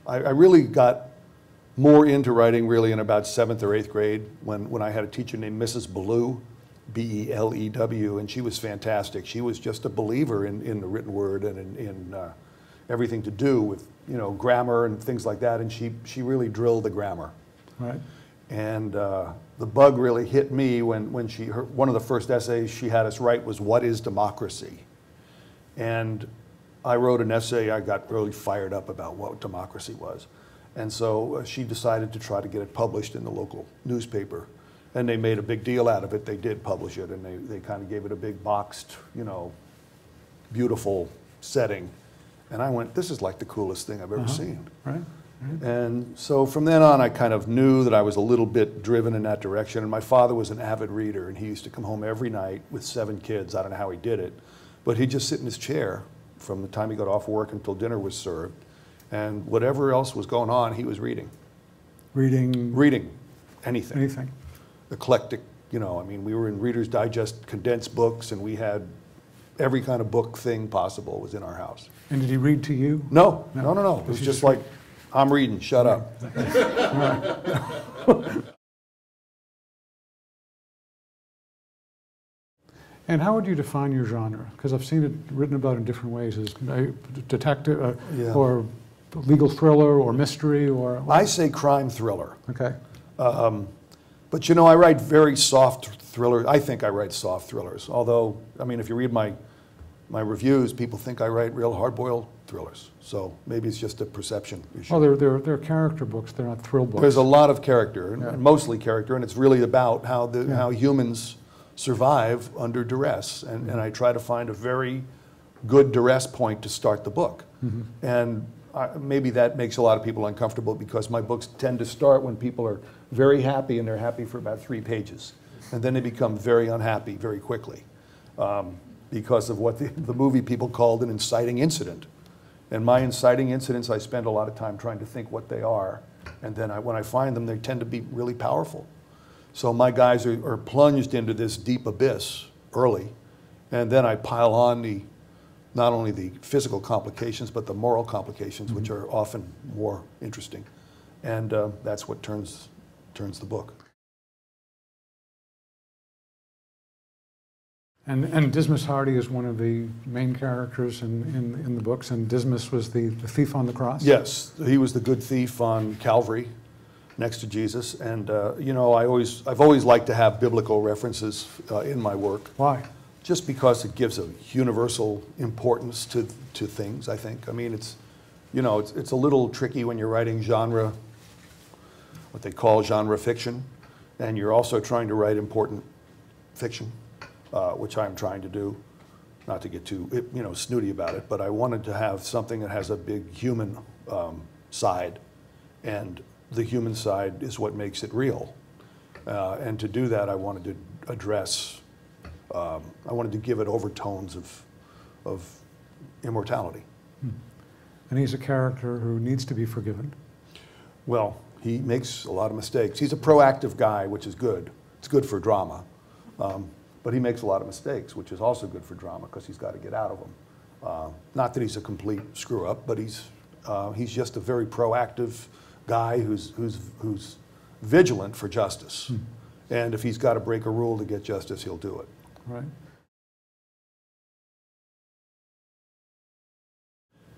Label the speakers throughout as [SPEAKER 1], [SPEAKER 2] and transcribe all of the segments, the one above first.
[SPEAKER 1] I really got more into writing really in about 7th or 8th grade when I had a teacher named Mrs. Belew, B-E-L-E-W, and she was fantastic. She was just a believer in the written word and in everything to do with, you know, grammar and things like that, and she really drilled the grammar.
[SPEAKER 2] Right.
[SPEAKER 1] And the bug really hit me when one of the first essays she had us write was, "What is democracy?" And I wrote an essay. I got really fired up about what democracy was. And so she decided to try to get it published in the local newspaper. And they made a big deal out of it. They did publish it, and they kind of gave it a big boxed, you know, beautiful setting. And I went, this is like the coolest thing I've ever seen.
[SPEAKER 2] Right.
[SPEAKER 1] And so from then on, I kind of knew that I was a little bit driven in that direction. And my father was an avid reader, and he used to come home every night with 7 kids. I don't know how he did it, but he'd just sit in his chair from the time he got off work until dinner was served. And whatever else was going on, he was reading.
[SPEAKER 2] Reading?
[SPEAKER 1] Reading anything.
[SPEAKER 2] Anything.
[SPEAKER 1] Eclectic, you know, I mean, we were in Reader's Digest condensed books, and we had every kind of book thing possible was in our house.
[SPEAKER 2] And did he read to you?
[SPEAKER 1] No. It was just like, I'm reading, shut up.
[SPEAKER 2] And how would you define your genre? Because I've seen it written about in different ways, as detective or legal thriller or mystery or...
[SPEAKER 1] I say crime thriller.
[SPEAKER 2] Okay.
[SPEAKER 1] But you know, I write very soft thrillers. I think I write soft thrillers. Although, I mean, if you read my reviews, people think I write real hard-boiled thrillers. So maybe it's just a perception issue.
[SPEAKER 2] Well, they're character books. They're not thrill books.
[SPEAKER 1] There's a lot of character, and mostly character, and it's really about how humans survive under duress. And I try to find a very good duress point to start the book. And maybe that makes a lot of people uncomfortable because my books tend to start when people are very happy, and they're happy for about 3 pages. And then they become very unhappy very quickly because of what the movie people called an inciting incident. And my inciting incidents, I spend a lot of time trying to think what they are. And then when I find them, they tend to be really powerful. So my guys are plunged into this deep abyss early. And then I pile on not only the physical complications, but the moral complications, which are often more interesting. And that's what turns the book.
[SPEAKER 2] And Dismas Hardy is one of the main characters in the books, and Dismas was the thief on the cross?
[SPEAKER 1] Yes, he was the good thief on Calvary next to Jesus. And you know, I've always liked to have biblical references in my work.
[SPEAKER 2] Why?
[SPEAKER 1] Just because it gives a universal importance to things, I think. I mean, it's a little tricky when you're writing genre, what they call genre fiction, and you're also trying to write important fiction, which I'm trying to do. Not to get too snooty about it, but I wanted to have something that has a big human side, and the human side is what makes it real. And to do that, I wanted to address. I wanted to give it overtones of immortality.
[SPEAKER 2] And he's a character who needs to be forgiven.
[SPEAKER 1] Well, he makes a lot of mistakes. He's a proactive guy, which is good. It's good for drama. But he makes a lot of mistakes, which is also good for drama because he's got to get out of them. Not that he's a complete screw-up, but he's just a very proactive guy who's vigilant for justice. And if he's got to break a rule to get justice, he'll do it.
[SPEAKER 2] Right.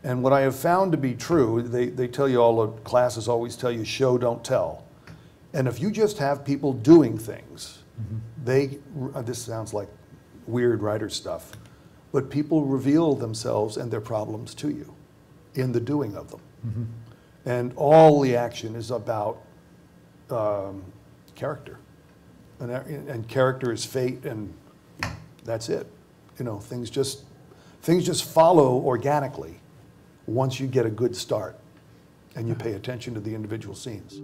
[SPEAKER 1] And what I have found to be true, they tell you, all the classes always tell you, show, don't tell. And if you just have people doing things, this sounds like weird writer stuff, but people reveal themselves and their problems to you in the doing of them. And all the action is about character. And character is fate, and that's it. You know, things just follow organically once you get a good start and you pay attention to the individual scenes.